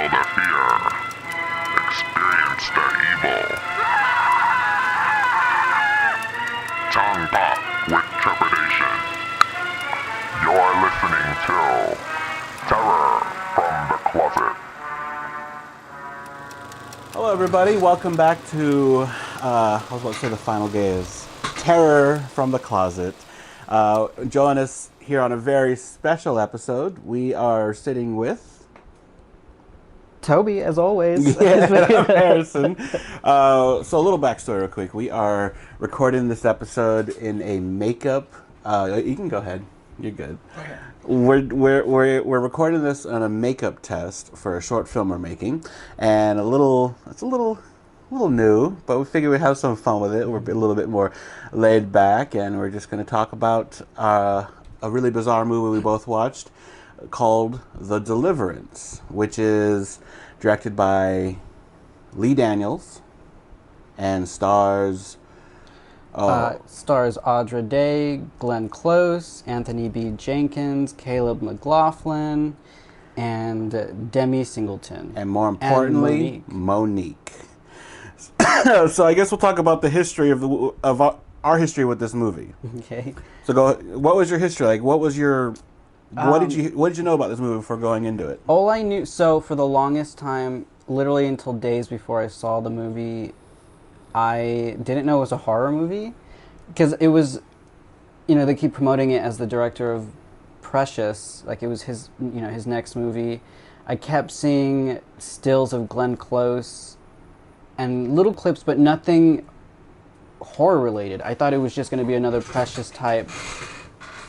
the fear. Experience the evil. Tongue pop with trepidation. You're listening to Terror from the Closet. Hello everybody, welcome back to, I was about to say the final gaze, Terror from the Closet. Join us here on a very special episode. We are sitting with... Toby, as always. Harrison. So a little backstory real quick. We are recording this episode in a makeup... you can go ahead. You're good. Okay. We're recording this on a makeup test for a short film we're making, and it's a little new, but we figure we'd have some fun with it. We're a little bit more laid back, and we're just going to talk about a really bizarre movie we both watched called The Deliverance, which is directed by Lee Daniels and stars Audra Day, Glenn Close, Anthony B. Jenkins, Caleb McLaughlin, and Demi Singleton. And more importantly, Monique. So I guess we'll talk about the history of our history with this movie. Okay. So what was your history like? What did you know about this movie before going into it? All I knew, so for the longest time, literally until days before I saw the movie, I didn't know it was a horror movie, because it was, they keep promoting it as the director of Precious, like it was his next movie. I kept seeing stills of Glenn Close and little clips, but nothing horror related. I thought it was just going to be another Precious type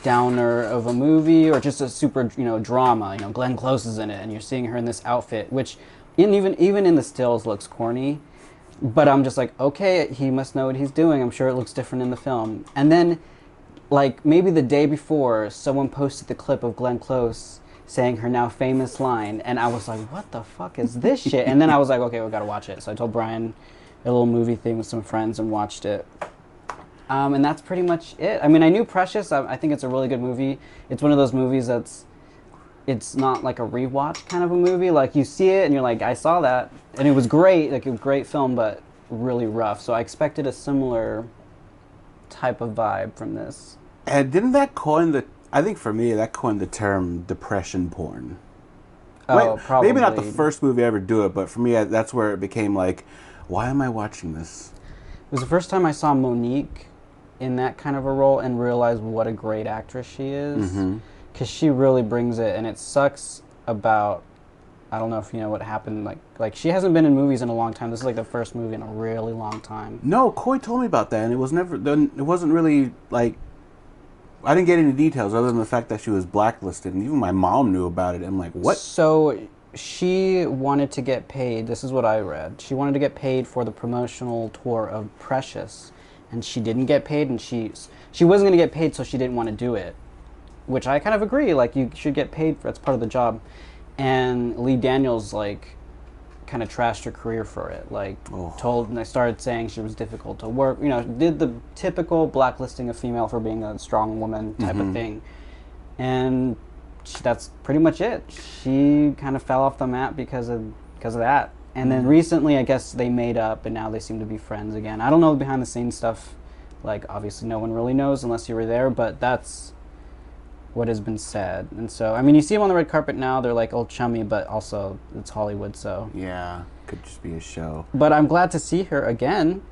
downer of a movie, or just a super, drama. Glenn Close is in it, and you're seeing her in this outfit, which even in the stills looks corny. But I'm just like, okay, he must know what he's doing. I'm sure it looks different in the film. And then, like, maybe the day before, someone posted the clip of Glenn Close saying her now famous line, and I was like, what the fuck is this shit? And then I was like, okay, we gotta watch it. So I told Brian a little movie thing with some friends and watched it. And that's pretty much it. I mean, I knew Precious. I think it's a really good movie. It's one of those movies it's not like a rewatch kind of a movie. Like, you see it and you're like, I saw that, and it was great, like a great film, but really rough. So I expected a similar type of vibe from this. And didn't that I think for me, that coined the term depression porn. Oh, probably. Maybe not the first movie I ever do it, but for me, that's where it became like, why am I watching this? It was the first time I saw Monique in that kind of a role and realized what a great actress she is. Mm-hmm. Because she really brings it, and it sucks about, I don't know if you know what happened, like she hasn't been in movies in a long time. This is like the first movie in a really long time. No, Kauy told me about that, and it wasn't really, like, I didn't get any details other than the fact that she was blacklisted, and even my mom knew about it. I'm like, what? So she wanted to get paid, this is what I read, she wanted to get paid for the promotional tour of Precious, and she didn't get paid, and she wasn't going to get paid, so she didn't want to do it. Which I kind of agree, like, you should get paid for, that's part of the job. And Lee Daniels, like, kind of trashed her career for it. Like, and I started saying she was difficult to work, did the typical blacklisting a female for being a strong woman type of thing. And that's pretty much it. She kind of fell off the map because of that. And then recently, I guess they made up, and now they seem to be friends again. I don't know the behind the scenes stuff. Like, obviously no one really knows unless you were there, but that's what has been said. And so, I mean, you see them on the red carpet now, they're like old chummy, but also it's Hollywood, so. Yeah, could just be a show. But I'm glad to see her again.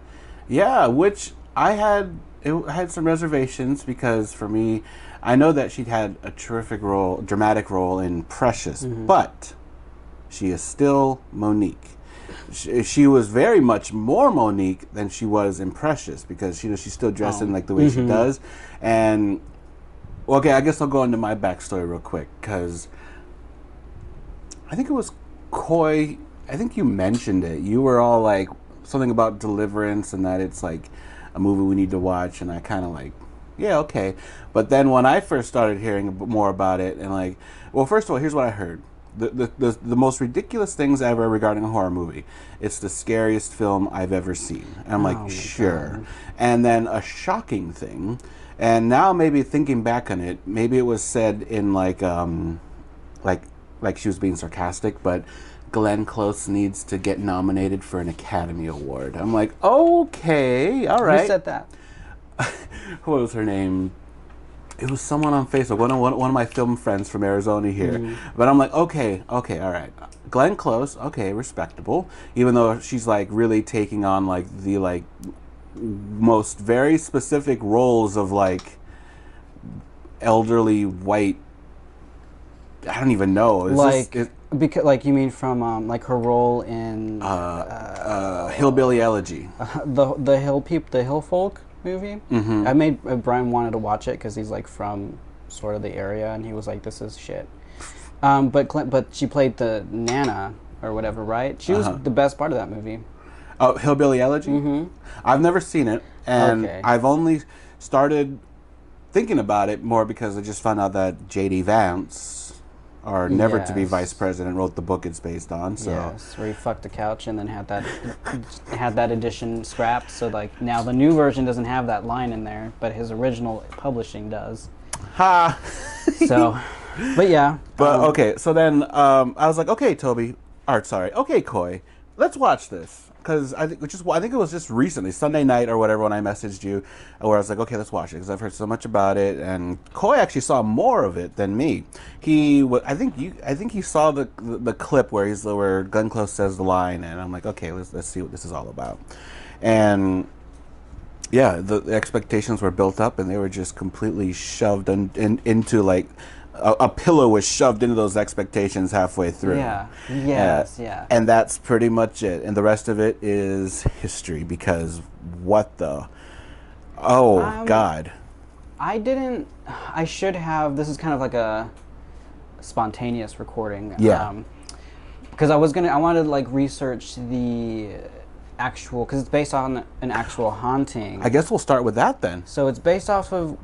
Yeah, which I had some reservations, because for me, I know that she'd had a dramatic role in Precious, but she is still Monique. She was very much more Monique than she was in Precious, because she's still dressed in like the way she does. And okay, I guess I'll go into my backstory real quick, because I think it was Kauy, I think you mentioned it. You were all like, something about Deliverance and that it's like a movie we need to watch, and I kind of like, yeah, okay. But then when I first started hearing more about it, and like, well, first of all, here's what I heard. The most ridiculous things ever regarding a horror movie. It's the scariest film I've ever seen. And I'm like, sure. God. And then a shocking thing, and now maybe thinking back on it, maybe it was said in like she was being sarcastic, but Glenn Close needs to get nominated for an Academy Award. I'm like, okay, all right. Who said that? What was her name? It was someone on Facebook, one of my film friends from Arizona here. But I'm like, okay, all right. Glenn Close, okay, respectable. Even though she's like really taking on like the like most very specific roles of like elderly white. I don't even know. Because like you mean from like her role in Hillbilly Elegy, the Hill Folk movie. I made Brian wanted to watch it because he's like from sort of the area, and he was like, "This is shit." But she played the Nana or whatever, right? She was the best part of that movie. Oh, Hillbilly Elegy. I've never seen it, and I've only started thinking about it more because I just found out that J.D. Vance, or Never to Be Vice President, wrote the book it's based on. So where he fucked the couch and then had that edition scrapped. So like now the new version doesn't have that line in there, but his original publishing does. Ha. So, but yeah. But okay, so then I was like, okay, okay, Kauy, let's watch this. Because I think it was just recently, Sunday night or whatever, when I messaged you, where I was like, okay, let's watch it because I've heard so much about it, and Kauy actually saw more of it than me. I think he saw the clip where Glenn Close says the line, and I'm like, okay, let's see what this is all about, and yeah, the expectations were built up, and they were just completely shoved into like. A pillow was shoved into those expectations halfway through. Yeah. Yes. Yeah. And that's pretty much it. And the rest of it is history because what the... Oh, God. I should have... This is kind of like a spontaneous recording. Yeah. Because I wanted to like research the actual... Because it's based on an actual haunting. I guess we'll start with that then. So it's based off of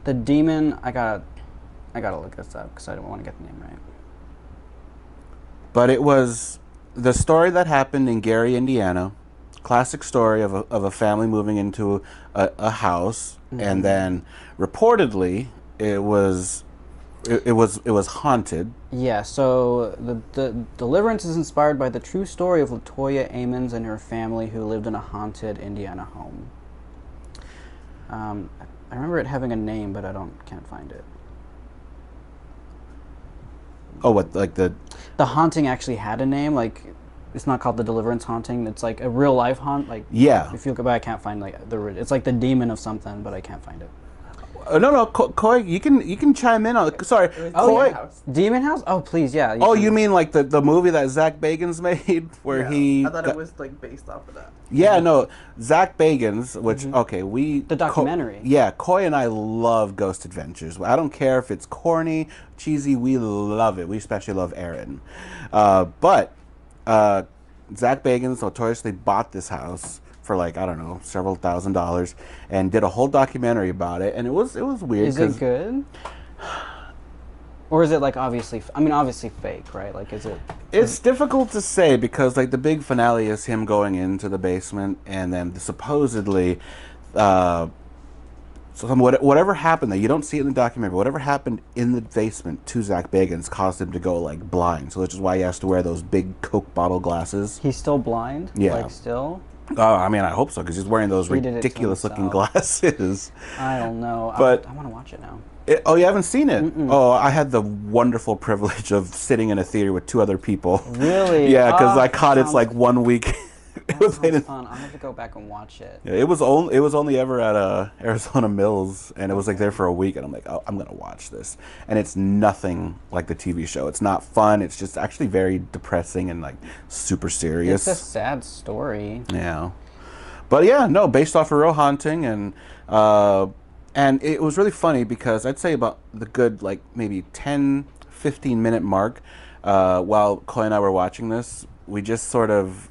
the demon... I gotta look this up because I don't want to get the name right. But it was the story that happened in Gary, Indiana. Classic story of a family moving into a house, and then reportedly it was haunted. Yeah. So the Deliverance is inspired by the true story of Latoya Amons and her family who lived in a haunted Indiana home. I remember it having a name, but can't find it. Oh, what, like the haunting actually had a name? Like, it's not called the Deliverance haunting. It's like a real life haunt. Like, yeah. If you look at it, I can't find like it's like the demon of something, but I can't find it. No, Kauy, you can chime in on. Sorry, Kauy. Demon House. Oh, please, yeah. You mean like the movie that Zach Bagans made, where I thought it was like based off of that. Yeah, no, Zach Bagans, which the documentary. Kauy and I love Ghost Adventures. I don't care if it's corny, cheesy. We love it. We especially love Aaron, but Zach Bagans notoriously bought this house for like, I don't know, several $1,000s, and did a whole documentary about it, and it was weird. Is it good? Or is it like obviously fake, right? Like, is it? It's difficult to say because like the big finale is him going into the basement, and then supposedly, whatever happened there, you don't see it in the documentary, but whatever happened in the basement to Zach Bagans caused him to go like blind. So which is why he has to wear those big Coke bottle glasses. He's still blind. Yeah. Like still. I mean, I hope so, because he's wearing those ridiculous-looking glasses. I don't know, but I want to watch it now. You haven't seen it? Oh, I had the wonderful privilege of sitting in a theater with 2 other people. Really? Yeah, because I caught it like 1 week. It was fun. I'll have to go back and watch it. Yeah, it was only ever at Arizona Mills, and it was like there for a week, and I'm like, oh, I'm gonna watch this, and it's nothing like the TV show. It's not fun. It's just actually very depressing and like super serious. It's a sad story. Yeah, but yeah, no, based off a real haunting, and it was really funny because I'd say about the good like maybe 10-15 minute mark, while Kauy and I were watching this, we just sort of.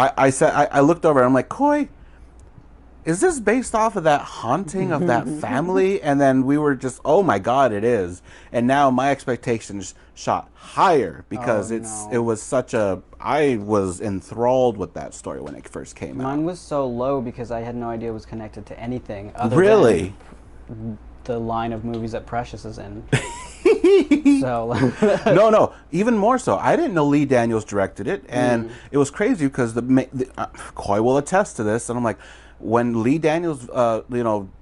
I looked over and I'm like, Kauy, is this based off of that haunting of that family? And then we were just, oh my God, it is. And now my expectations shot higher because it was such a, I was enthralled with that story when it first came out. Mine was so low because I had no idea it was connected to anything other than the line of movies that Precious is in. So No, even more so. I didn't know Lee Daniels directed it, and it was crazy because Kauy will attest to this. And I'm like, when Lee Daniels,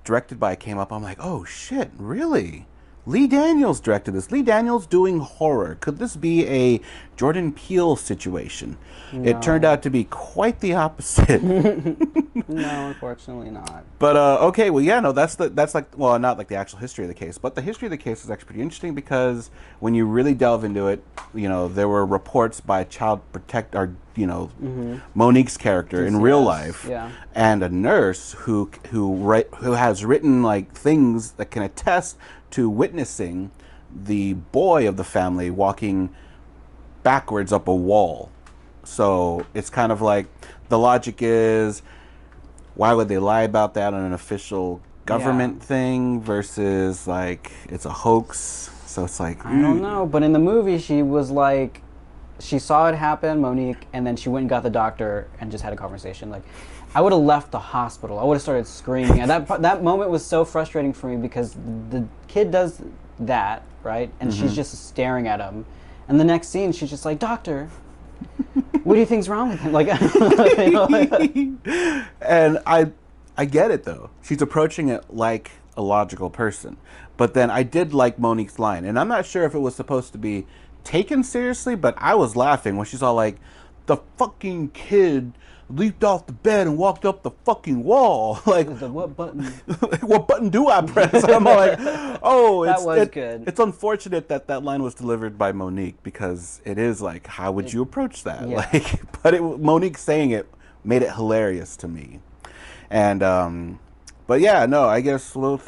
directed by came up, I'm like, oh shit, really? Lee Daniels directed this. Lee Daniels doing horror. Could this be a Jordan Peele situation? No. It turned out to be quite the opposite. No, unfortunately not. But okay, well, yeah, no, that's like, well, not like the actual history of the case, but the history of the case is actually pretty interesting because when you really delve into it, there were reports by child protect, or Monique's character in real life, yeah. and a nurse who has written like things that can attest to witnessing the boy of the family walking backwards up a wall. So it's kind of like the logic is, why would they lie about that on an official government thing versus like it's a hoax? So it's like, I don't know, but in the movie she was like, she saw it happen, Monique, and then she went and got the doctor and just had a conversation. Like, I would have left the hospital. I would have started screaming. And that moment was so frustrating for me because the kid does that, right? And she's just staring at him. And the next scene, she's just like, doctor, what do you think's wrong with him? Like, and I get it though. She's approaching it like a logical person. But then I did like Monique's line, and I'm not sure if it was supposed to be taken seriously, but I was laughing when she's all like, the fucking kid leaped off the bed and walked up the fucking wall. Like, what button? What button do I press? I'm like, oh, that was good. It's unfortunate that line was delivered by Monique because it is like, how would you approach that? Yeah. Like, but Monique saying it made it hilarious to me. And but yeah, no, I guess let's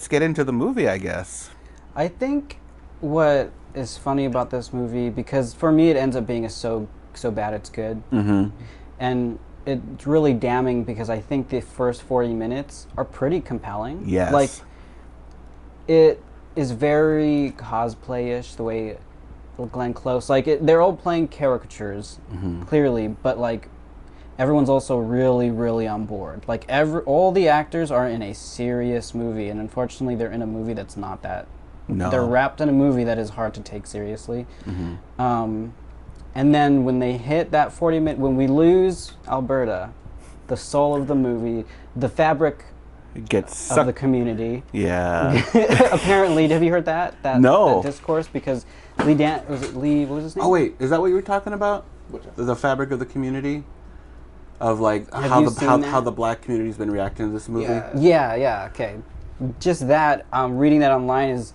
get into the movie, I guess. I think what is funny about this movie, because for me it ends up being so bad it's good. And it's really damning because I think the first 40 minutes are pretty compelling. Yes. Like, it is very cosplay-ish, the way Glenn Close, like, they're all playing caricatures, clearly, but like, everyone's also really, really on board. Like, all the actors are in a serious movie, and unfortunately they're in a movie that's not that. No. They're wrapped in a movie that is hard to take seriously. And then when they hit that 40-minute, when we lose Alberta, the soul of the movie, the fabric It gets of the community. Yeah. Apparently, have you heard that? No. That discourse? Because what was his name? Oh wait, is that what you were talking about? The fabric of the community? Of like how the black community's been reacting to this movie? Yeah, okay. Just that, reading that online is,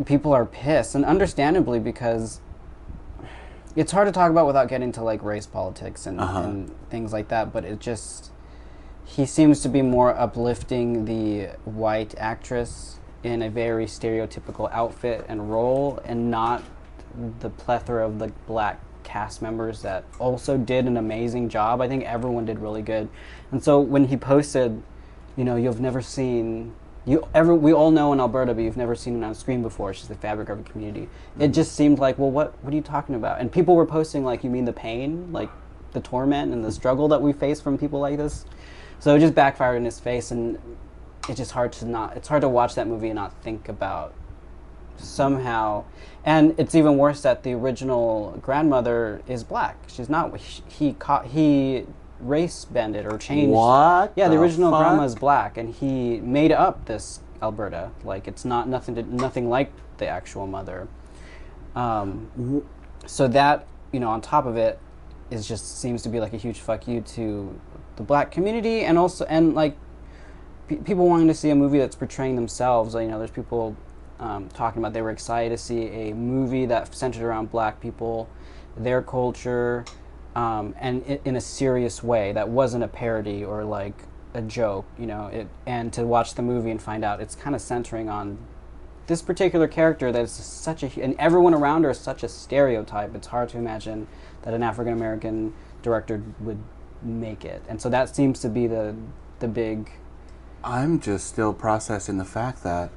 people are pissed, and understandably, because it's hard to talk about without getting to like race politics and things like that, but he seems to be more uplifting the white actress in a very stereotypical outfit and role, and not the plethora of the black cast members that also did an amazing job. I think everyone did really good. And so when he posted, you've never seen... we all know in Alberta, but you've never seen it on screen before. It's just the fabric of a community. It just seemed like, well, what are you talking about? And people were posting like, you mean the pain, like the torment and the struggle that we face from people like this? So it just backfired in his face, and it's just hard to watch that movie and not think about somehow. And it's even worse that the original grandmother is black. She's not. He race bended or changed. What? Yeah, the original grandma is black, and he made up this Alberta. Like, it's nothing like the actual mother. So that, on top of it, seems to be like a huge fuck you to the black community, and also, and like people wanting to see a movie that's portraying themselves. There's people talking about they were excited to see a movie that centered around black people, their culture. And in a serious way that wasn't a parody or like a joke, and to watch the movie and find out it's kind of centering on this particular character that is and everyone around her is such a stereotype. It's hard to imagine that an African-American director would make it. And so that seems to be the big... I'm just still processing the fact that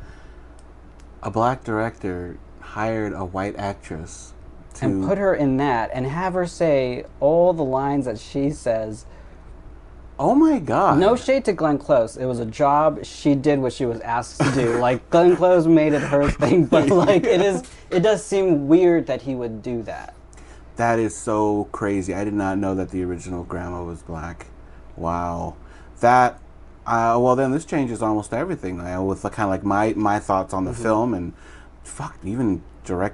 a black director hired a white actress and put her in that and have her say all the lines that she says Oh my god. No shade to Glenn Close. It was a job. She did what she was asked to do. Like, Glenn Close made it her thing, but like it does seem weird that he would do that. That is so crazy. I did not know that the original grandma was black. Wow. That well then this changes almost everything with kind of like my thoughts on the film and even like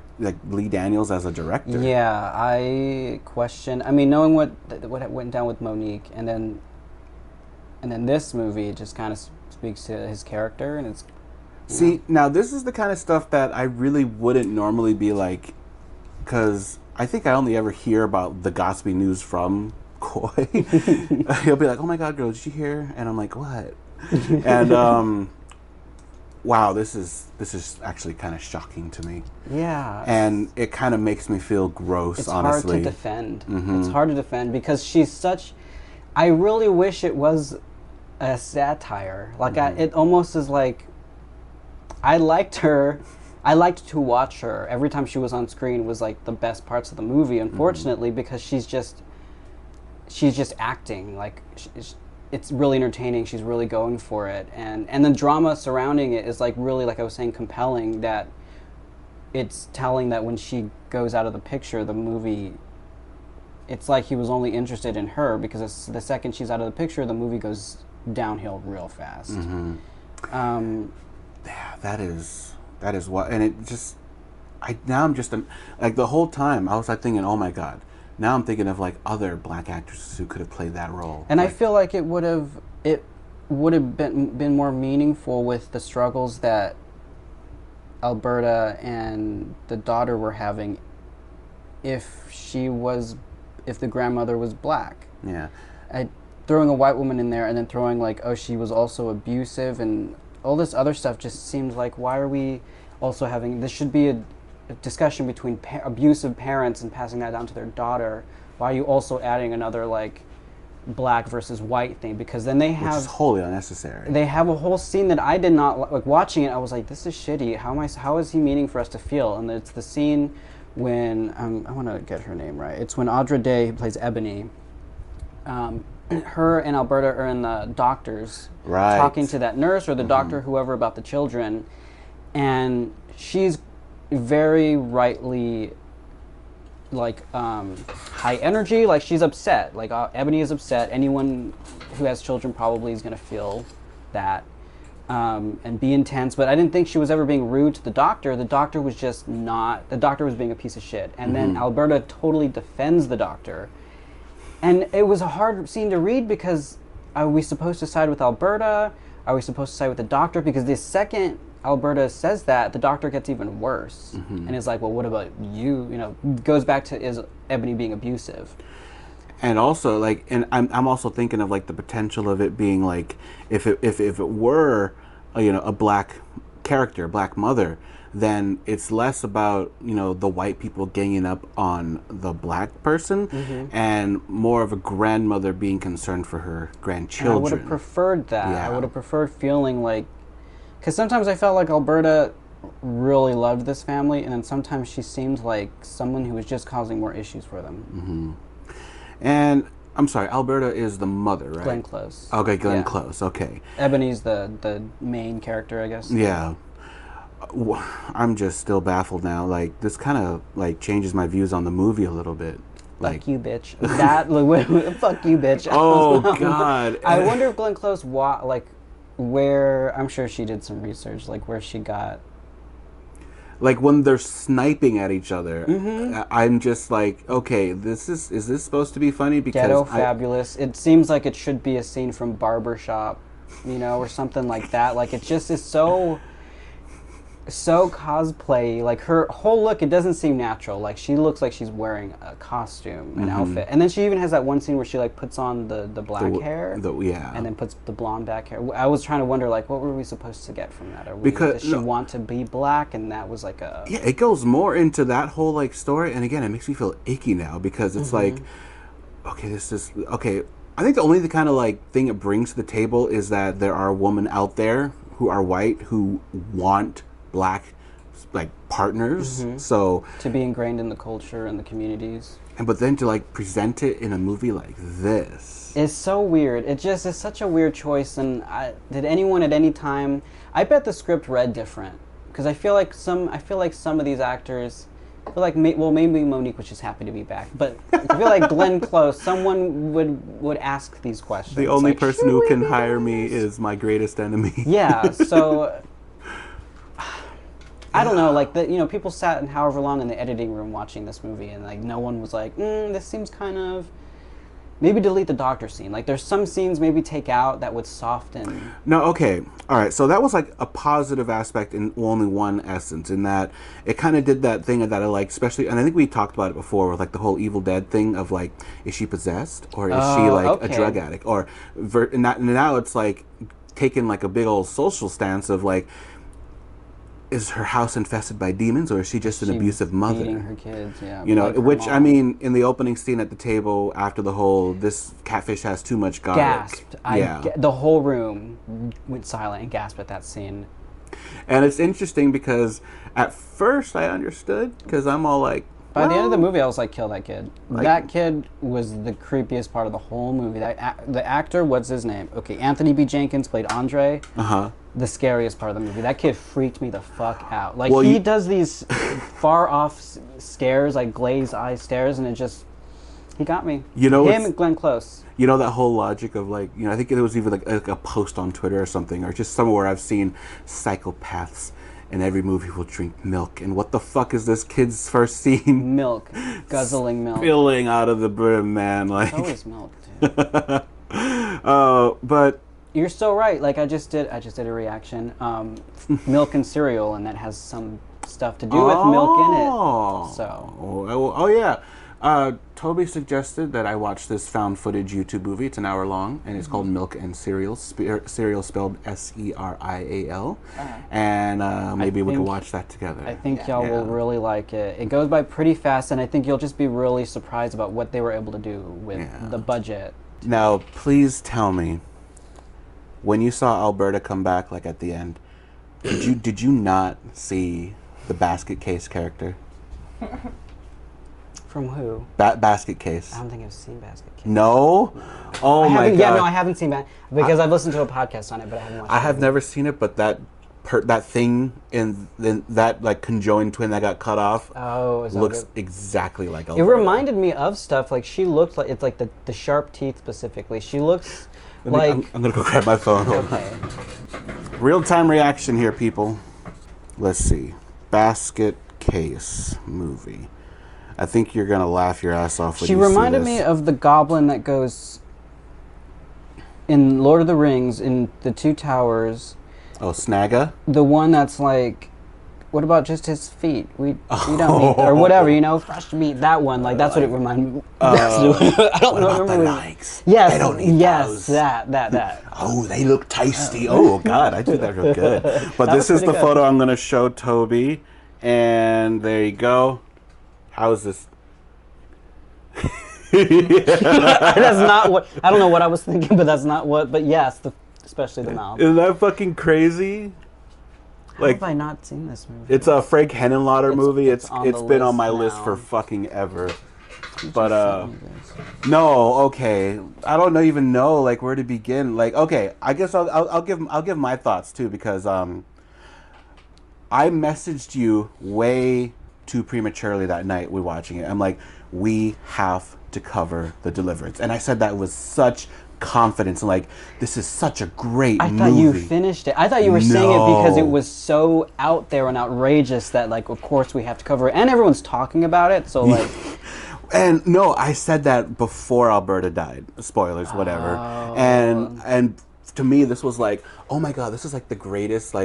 Lee Daniels as a director. Yeah, I question. I mean, knowing what went down with Monique, and then this movie just kind of speaks to his character, and it's. See, now this is the kind of stuff that I really wouldn't normally be like, because I think I only ever hear about the gossipy news from Kauy. He'll be like, "Oh my God, girl, did you hear?" And I'm like, "What?" And wow, this is actually kind of shocking to me. Yeah. And it kind of makes me feel gross, it's honestly. Hard to defend. It's hard to defend because she's such. I really wish it was a satire. Like it almost is like. I liked her. I liked to watch her. Every time she was on screen was like the best parts of the movie. Unfortunately, because she's just acting. Like it's really entertaining. She's really going for it, and the drama surrounding it is like really, like I was saying, compelling. That it's telling that when she goes out of the picture, the movie. It's like he was only interested in her because the second she's out of the picture, the movie goes downhill real fast. Yeah, that is what, and it just, I'm just like the whole time I was like thinking, oh my God, now I'm thinking of like other black actresses who could have played that role. And like, I feel like it would have been more meaningful with the struggles that Alberta and the daughter were having if the grandmother was black. Yeah. Throwing a white woman in there and then throwing like, oh, she was also abusive and all this other stuff just seemed like, why are we also having, this should be a discussion between abusive parents and passing that down to their daughter. Why are you also adding another like black versus white thing? Because then they have, which is wholly unnecessary. They have a whole scene that I did not like watching it. I was like, this is shitty. How is he meaning for us to feel? And it's the scene when I want to get her name right. It's when Audra Day, who plays Ebony, her and Alberta are in the doctor's talking to that nurse or the doctor, whoever, about the children, and she's very rightly like high energy, like she's upset, like Ebony is upset. Anyone who has children probably is going to feel that and be intense, but I didn't think she was ever being rude to the doctor. The doctor was just not, the doctor was being a piece of shit, and then Alberta totally defends the doctor. And it was a hard scene to read because are we supposed to side with Alberta? Are we supposed to side with the doctor? Because the second Alberta says that, the doctor gets even worse. And is like, well, what about you? You know, goes back to, is Ebony being abusive? And also, like, and I'm also thinking of like the potential of it being like, if it were, a black character, black mother, then it's less about, the white people ganging up on the black person and more of a grandmother being concerned for her grandchildren. And I would have preferred that. Yeah. I would have preferred feeling like, because sometimes I felt like Alberta really loved this family, and then sometimes she seemed like someone who was just causing more issues for them. And I'm sorry, Alberta is the mother, right? Glenn Close. Okay, Glenn Close. Okay. Ebony's the main character, I guess. Yeah. I'm just still baffled now. Like, this kind of like changes my views on the movie a little bit. Like, fuck you, bitch. That fuck you, bitch. Oh God. I wonder if Glenn Close where, I'm sure she did some research, like where she got. Like when they're sniping at each other, I'm just like, okay, is this supposed to be funny? Because Ghetto Fabulous. It seems like it should be a scene from Barbershop, or something like that. Like it just is so cosplay. Like her whole look, it doesn't seem natural. Like she looks like she's wearing a costume, an outfit. And then she even has that one scene where she like puts on the black hair, and then puts the blonde back hair. I was trying to wonder, like, what were we supposed to get from that? Does she want to be black? And that was like a... Yeah, it goes more into that whole like story. And again, it makes me feel icky now because it's like, okay, I think the only kind of like thing it brings to the table is that there are women out there who are white who want black like partners. So to be ingrained in the culture and the communities. but then to like present it in a movie like this, it's so weird. It just is such a weird choice. And did anyone at any time? I bet the script read different because I feel like some of these actors. I feel like maybe Monique was just happy to be back, but I feel like Glenn Close, someone would ask these questions. the only like, person who can hire me is my greatest enemy. Yeah, so I don't know. Like people sat in however long in the editing room watching this movie, and like no one was like, this seems kind of. Maybe delete the doctor scene. Like, there's some scenes maybe take out that would soften. No, okay. All right. So that was like a positive aspect in only one essence, in that it kind of did that thing that I like, especially, and I think we talked about it before with like the whole Evil Dead thing of like, is she possessed or is she like a drug addict? Or, now it's like taking like a big old social stance of like, is her house infested by demons, or is she just an abusive mother? Beating her kids, yeah. Like which, I mean, in the opening scene at the table after the whole, this catfish has too much garlic. Gasped. The whole room went silent and gasped at that scene. And it's interesting because at first I understood, because I'm all like, by the end of the movie, I was like, kill that kid. That kid was the creepiest part of the whole movie. The actor, what's his name? Okay, Anthony B. Jenkins played Andre. The scariest part of the movie. That kid freaked me the fuck out. Like, he does these far off stares, like glazed eye stares, and he got me. Him and Glenn Close. You know that whole logic of like, I think it was even like a post on Twitter or something, or just somewhere I've seen psychopaths in every movie will drink milk. And what the fuck is this kid's first scene? Milk. Guzzling milk. Spilling out of the brim, man. Like, it's always milk, dude. But you're so right. Like I just did a reaction. Milk and cereal, and that has some stuff to do with milk in it. So. Yeah. Toby suggested that I watch this found footage YouTube movie. It's an hour long, and it's called Milk and Cereal. Cereal spelled Serial. And maybe we can watch that together. I think y'all will really like it. It goes by pretty fast, and I think you'll just be really surprised about what they were able to do with the budget. Now, please tell me, when you saw Alberta come back, like at the end, did you not see the basket case character? From who? Basket Case. I don't think I've seen Basket Case. No? Oh my god. Yeah, no, I haven't seen that because I've listened to a podcast on it, but I haven't watched it. I have never seen it, but that thing in that like conjoined twin that got cut off looks exactly like Alberta. It reminded me of stuff like she looked like, it's like the sharp teeth specifically. She looks like... I'm going to go grab my phone. Okay. Real-time reaction here, people. Let's see. Basket Case movie. I think you're gonna laugh your ass off when you see this. She reminded me of the goblin that goes in Lord of the Rings in the Two Towers. Oh, Snagga? The one that's like, what about just his feet? We don't need, or whatever, fresh meat. That one, like that's what it reminded me. I don't know. The legs? Yes, I don't need those. that. Oh, they look tasty. Oh God, I did that real good. But this is the photo I'm gonna show Toby, and there you go. How is this? That's not what, I don't know what I was thinking, but that's not what, but yes, especially the mouth. Isn't that fucking crazy? How have I not seen this movie? It's a Frank Henenlotter movie. It's been on my list for fucking ever. But no, okay. I don't even know like where to begin. Like, okay, I guess I'll give my thoughts too, because I messaged you way too prematurely that night we watching it. I'm like, we have to cover The Deliverance, and I said that with such confidence and like, this is such a great movie. I thought you finished it. I thought you were saying it because it was so out there and outrageous that like, of course we have to cover it, and everyone's talking about it, so like. And no, I said that before Alberta died. Spoilers, whatever. And to me, this was like, oh my god, this is like the greatest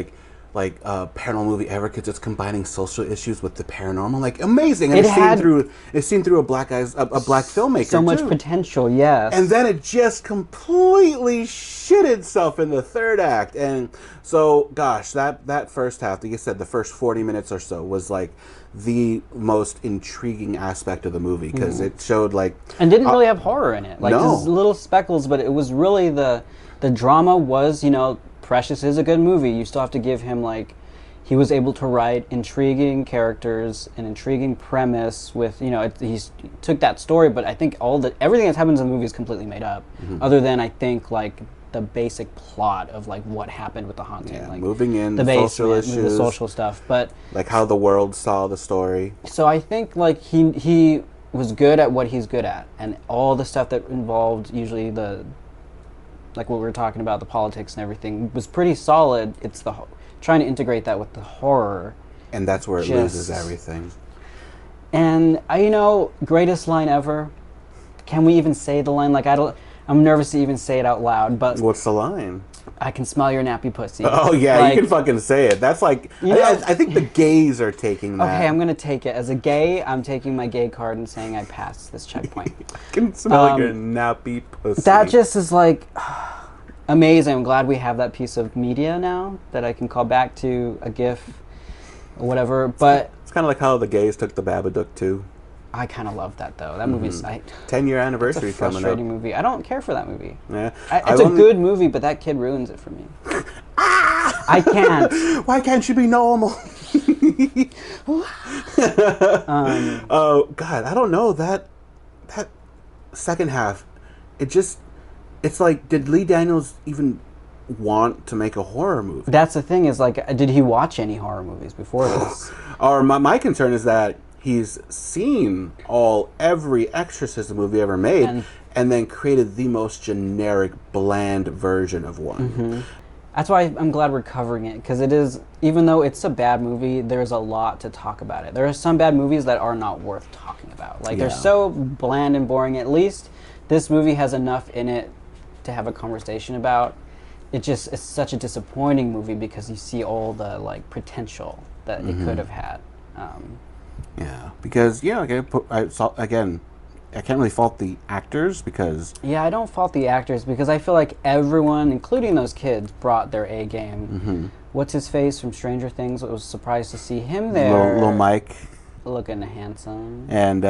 paranormal movie ever, because it's combining social issues with the paranormal. Like, amazing. And it's seen through a black filmmaker. So much potential, yes. And then it just completely shit itself in the third act. And so, gosh, that first half, like you said, the first 40 minutes or so was like the most intriguing aspect of the movie, because it showed like, and didn't really have horror in it. Like, just little speckles, but it was really the drama was, Precious is a good movie. You still have to give him he was able to write intriguing characters, an intriguing premise with, he took that story, but I think everything that happens in the movie is completely made up, other than, I think, like, the basic plot of, like, what happened with the haunting. Yeah, like, moving in, the social basement, issues. the social stuff, but... Like how the world saw the story. So I think, like, he was good at what he's good at, and all the stuff that involved usually like what we were talking about, the politics and everything, was pretty solid. It's trying to integrate that with the horror. And that's where it loses everything. And, greatest line ever. Can we even say the line? Like, I'm nervous to even say it out loud, but... What's the line? I can smell your nappy pussy. Oh, yeah, like, you can fucking say it. That's like... I think the gays are taking that. Okay, I'm going to take it. As a gay, I'm taking my gay card and saying I passed this checkpoint. I can smell your nappy pussy. That just is like... amazing. I'm glad we have that piece of media now that I can call back to a GIF or whatever. But it's kind of like how the gays took the Babadook too. I kind of love that though. That movie's 10-year anniversary it's a frustrating coming up. movie. I don't care for that movie. Yeah, it's a good movie, but that kid ruins it for me. I can't. Why can't you be normal? Oh God, I don't know that second half. It's like, did Lee Daniels even want to make a horror movie? That's the thing, is like, did he watch any horror movies before this? Or my concern is that he's seen every exorcism movie ever made and then created the most generic, bland version of one. That's why I'm glad we're covering it, because it is, even though it's a bad movie, there's a lot to talk about it. There are some bad movies that are not worth talking about. Like, they're so bland and boring. At least this movie has enough in it to have a conversation about. It's such a disappointing movie because you see all the, like, potential that it could have had. Yeah, because I can't really fault the actors because... Yeah, I don't fault the actors because I feel like everyone, including those kids, brought their A game. What's his face from Stranger Things? I was surprised to see him there. Little Mike. Looking handsome. And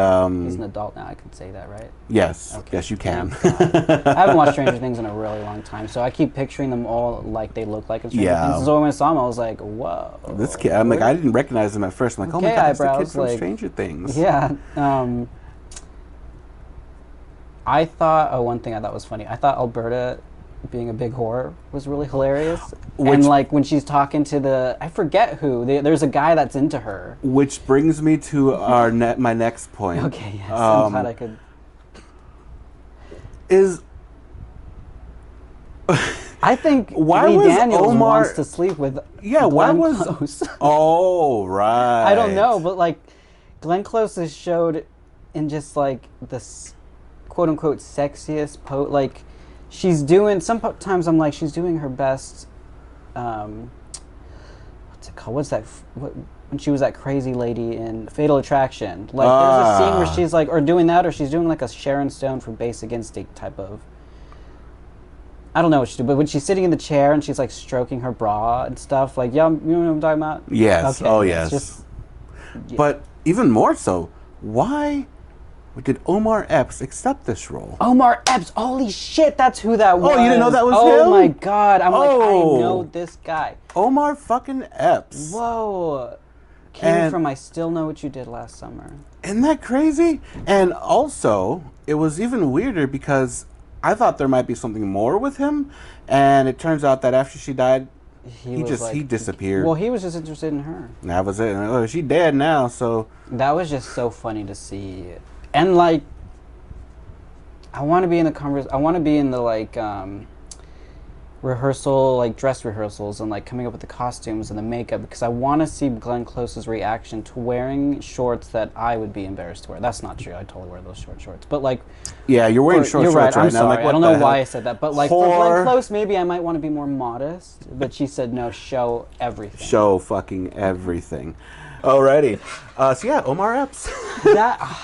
he's an adult now, I can say that, right? Yes. Okay. Yes, you can. I haven't watched Stranger Things in a really long time, so I keep picturing them all like they look like in Stranger Things. So when I saw him, I was like, whoa. This kid, I'm like, I didn't recognize him at first. I'm like, oh my God, that's the kid from Stranger Things. Yeah. I thought, one thing I thought was funny, I thought Alberta being a big whore was really hilarious. And like when she's talking to I forget who, there's a guy that's into her. Which brings me to my next point. Okay, yes, I'm glad I could. I think Lee Daniels wants to sleep with Glenn Close. Oh, right. I don't know, but like Glenn Close is showed in just like this quote-unquote sexiest like she's doing, sometimes I'm like, she's doing her best, what's it called? When she was that crazy lady in Fatal Attraction. Like, there's a scene where she's like, or doing that, or she's doing like a Sharon Stone from Basic Instinct type of, I don't know what she do, but when she's sitting in the chair and she's like stroking her bra and stuff, like, you know what I'm talking about? Yes. Okay. Oh, yes. But even more so, why did Omar Epps accept this role? Omar Epps, holy shit, that's who that was. Oh, you didn't know that was him? Oh my God, I'm like, I know this guy. Omar fucking Epps. Whoa. Came from I Still Know What You Did Last Summer. Isn't that crazy? And also, it was even weirder because I thought there might be something more with him, and it turns out that after she died, he disappeared. Well, he was just interested in her. That was it. Oh, she's dead now, so... That was just so funny to see. And, like, I want to be in the like, rehearsal, like, dress rehearsals and, like, coming up with the costumes and the makeup, because I want to see Glenn Close's reaction to wearing shorts that I would be embarrassed to wear. That's not true. I totally wear those short shorts. But, like... Yeah, you're wearing shorts right now. I'm sorry. Like, I don't know why I said that. But, like, for Glenn Close, maybe I might want to be more modest. But she said, no, show everything. Show fucking everything. Alrighty. So yeah, Omar Epps.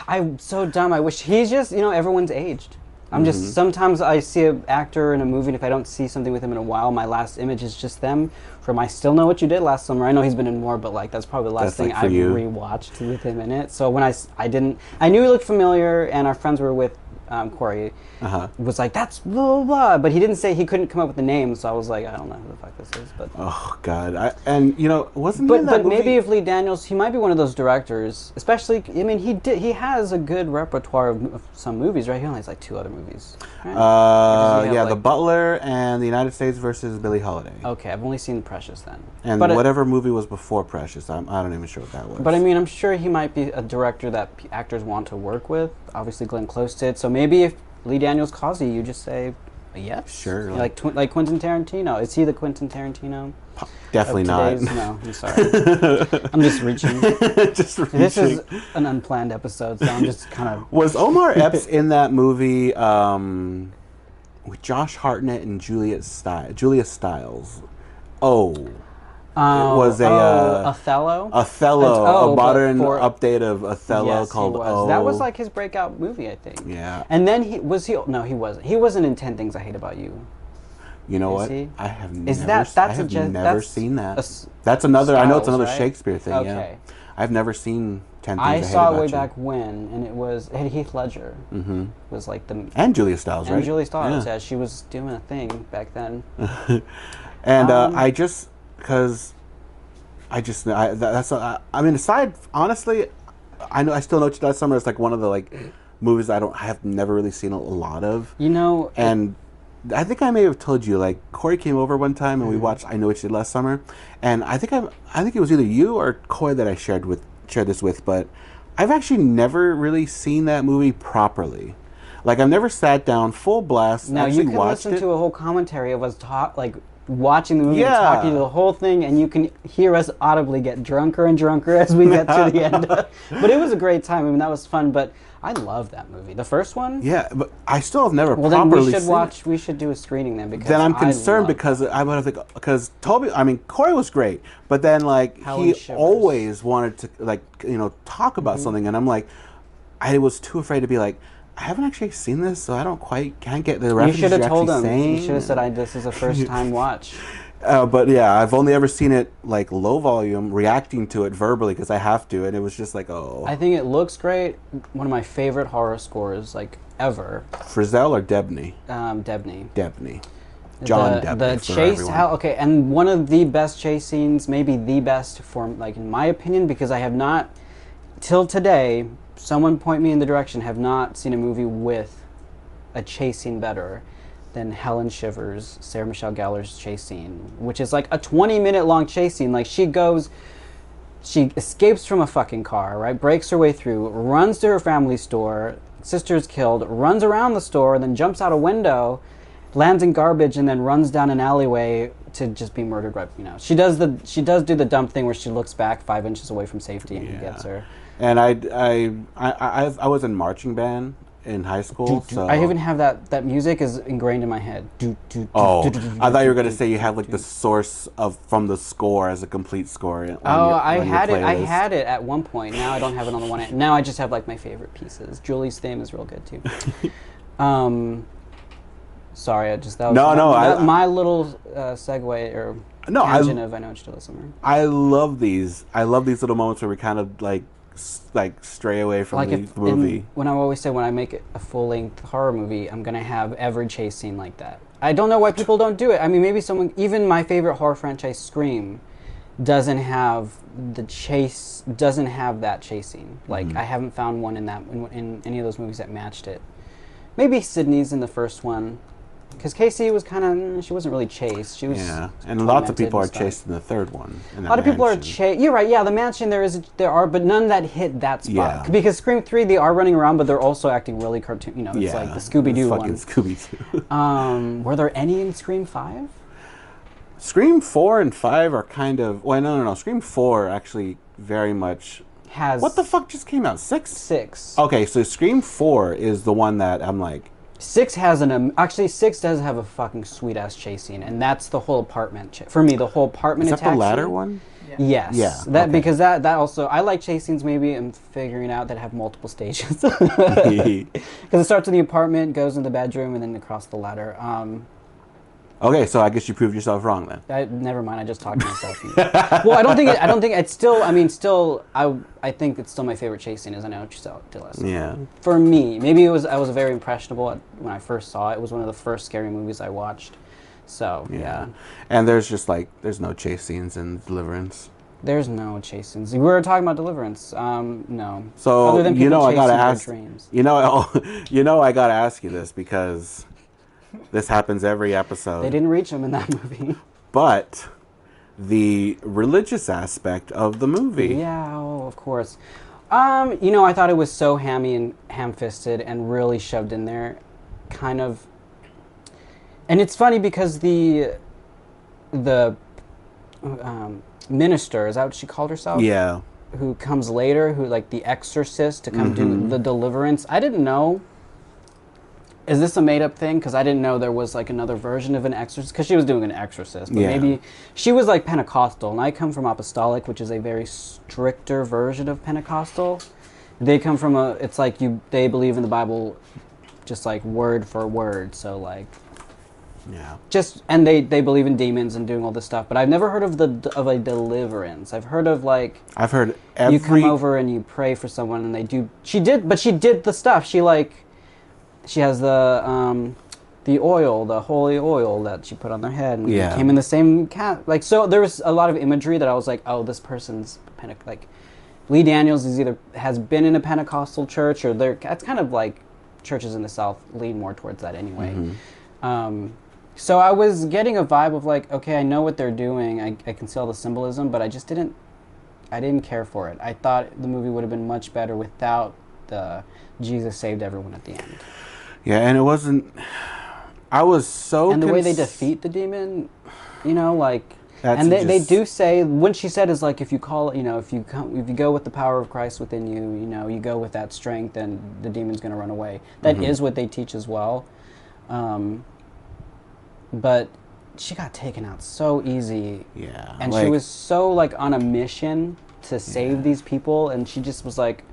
I'm so dumb. I wish he's just, everyone's aged. I'm just, sometimes I see an actor in a movie, and if I don't see something with him in a while, my last image is just them from I Still Know What You Did Last Summer. I know he's been in more, but like that's probably the last thing I've rewatched with him in it. So when I knew he looked familiar, and our friends were with Kauy, Uh-huh. was like, that's blah, blah, blah. But he didn't say, he couldn't come up with the name, so I was like, I don't know who the fuck this is. But Oh God! And you know, wasn't he in that but movie? maybe if Lee Daniels, he might be one of those directors. Especially, I mean, he has a good repertoire of some movies, right? He only has like 2 other movies. Right? Or does he have, Yeah, like- The Butler and The United States versus Billie Holiday. Okay, I've only seen Precious then. And but whatever movie was before Precious, I don't even sure what that was. But I mean, I'm sure he might be a director that actors want to work with. Obviously, Glenn Close did. So maybe if Lee Daniels calls you, you just say yes. Sure. Like Quentin Tarantino. Is he the Quentin Tarantino? Definitely not. No, I'm sorry. I'm just reaching. Just reaching. This is an unplanned episode, so I'm just kind of. Was Omar Epps in that movie with Josh Hartnett and Julia Stiles? Oh. It was Othello. Othello, a modern for- update of Othello Yes, called he was. O. That was like his breakout movie, I think. Yeah. And then he No, he wasn't. He wasn't in 10 Things I Hate About You. You know Is what? he? I have Is never. that- I that's a have gen- never that's seen a that. s- That's another. I know it's Styles, another right? Shakespeare thing. Yeah. Okay. I've never seen 10 Things I I Hate saw it About way You. back when, and it was Heath Ledger. Mm-hmm. Was like the And Julia Stiles, right? and Julie Stiles. Yeah. Yeah, she was doing a thing back then. And I just because I mean, aside honestly, I still know that Summer is like one of the like movies I have never really seen a lot of. You know, And I think I may have told you, like, Corey came over one time and we Mm-hmm. watched I Know What You Did Last Summer, and I think it was either you or Coy that I shared this with, but I've actually never really seen that movie properly. Like, I've never sat down full blast, now actually you can watched listen it. to a whole commentary of us watching the movie and Yeah. talking to the whole thing, and you can hear us audibly get drunker and drunker as we get to the end. But it was a great time. I mean, that was fun. But I love that movie. The first one. Yeah, but I still have never Well, then properly we should seen watch. it. We should do a screening then because Then I'm I concerned love because I'm gonna think because Corey was great, but then like Helen he Shivers. always wanted to talk Mm-hmm. about something, and I'm like, I was too afraid to be like, I haven't actually seen this, so I can't get the You references should have you're told actually him. saying. You should have said, "This is a first time watch." But yeah, I've only ever seen it like low volume, reacting to it verbally because I have to, and it was just like, oh, I think it looks great. One of my favorite horror scores like ever. Frizzell or Debney? Debney. Debney. John the, Debney. The for chase, everyone. okay, and one of the best chase scenes, maybe the best for, like, in my opinion, because I have not, till today, someone point me in the direction, have not seen a movie with a chase scene better than Helen Shivers, Sarah Michelle Gellar's chase scene, which is like a 20-minute long chase scene. Like, she escapes from a fucking car, right? Breaks her way through, runs to her family store, sister's killed, runs around the store, then jumps out a window, lands in garbage, and then runs down an alleyway to just be murdered. Right, she does do the dumb thing where she looks back 5 inches away from safety and he gets her. And I was in marching band in high school, so I even have that music is ingrained in my head. Oh, I thought you were gonna say you have like the source from the score as a complete score. I had it at one point. Now I don't have it on the one hand. Now I just have like my favorite pieces. Julie's theme is real good too. Sorry, my little segue or tangent of I Know What You Did Last Summer. I love these little moments where we kind of like stray away from the movie. When I always say when I make a full-length horror movie, I'm gonna have every chase scene like that. I don't know why people don't do it. I mean, maybe even my favorite horror franchise, Scream, doesn't have that chase scene. Like, I haven't found one in any of those movies that matched it. Maybe Sydney's in the first one. Because Casey was she wasn't really chased. She was and lots of people are chased in the third one. A lot of people are chased. You're right. Yeah, the mansion there are, but none that hit that spot. Yeah. Because Scream 3, they are running around, but they're also acting really cartoon. It's like the Scooby-Doo one. Scooby-Doo. Were there any in Scream 5? Scream 4 and 5 are kind of no. Scream 4 actually very much has. What the fuck just came out? 6? 6. Okay, so Scream 4 is the one that I'm like. 6 has actually 6 does have a fucking sweet ass chase scene, and that's the whole apartment. For me, the whole apartment. Is that the ladder scene, one? Yes. Yeah. Because that also I like chase scenes. Maybe I'm figuring out that have multiple stages. Because it starts in the apartment, goes in the bedroom, and then across the ladder. Okay, so I guess you proved yourself wrong then. Never mind. I just talked to myself. Well, I don't think. I don't think it's still. I mean, still. I think it's still my favorite chase scene. As I know what you saw, Dylan. Yeah. For me, maybe it was. I was very impressionable when I first saw it. It was one of the first scary movies I watched. So yeah. And there's just like there's no chase scenes in Deliverance. There's no chase scenes. We were talking about Deliverance. No. So Other than people I gotta chasing their ask. dreams. I gotta ask you this because this happens every episode. They didn't reach him in that movie. But the religious aspect of the movie. Yeah, of course. I thought it was so hammy and ham-fisted and really shoved in there, kind of. And it's funny because the minister, is that what she called herself? Yeah. Who comes later, who like the exorcist to come do the deliverance. I didn't know. Is this a made-up thing? Because I didn't know there was like another version of an exorcist. Because she was doing an exorcist, but maybe she was like Pentecostal, and I come from Apostolic, which is a very stricter version of Pentecostal. They come from it's like they believe in the Bible, just like word for word. So like, and they believe in demons and doing all this stuff. But I've never heard of a deliverance. I've heard of like I've heard you come over and you pray for someone, and they do. She did the stuff. She has the oil, the holy oil that she put on their head, and it came in the same like. So there was a lot of imagery that I was like, oh, this person's like Lee Daniels has been in a Pentecostal church, or it's kind of like churches in the South lean more towards that anyway. So I was getting a vibe of like, okay, I know what they're doing. I can see all the symbolism, but I didn't care for it. I thought the movie would have been much better without the Jesus saved everyone at the end. Yeah, and it wasn't. I was so. And the way they defeat the demon, like, and they do say when she said is like if you call, if you go with the power of Christ within you, you go with that strength, and the demon's going to run away. That is what they teach as well. But she got taken out so easy. Yeah, and she was so like on a mission to save these people, and she just was like.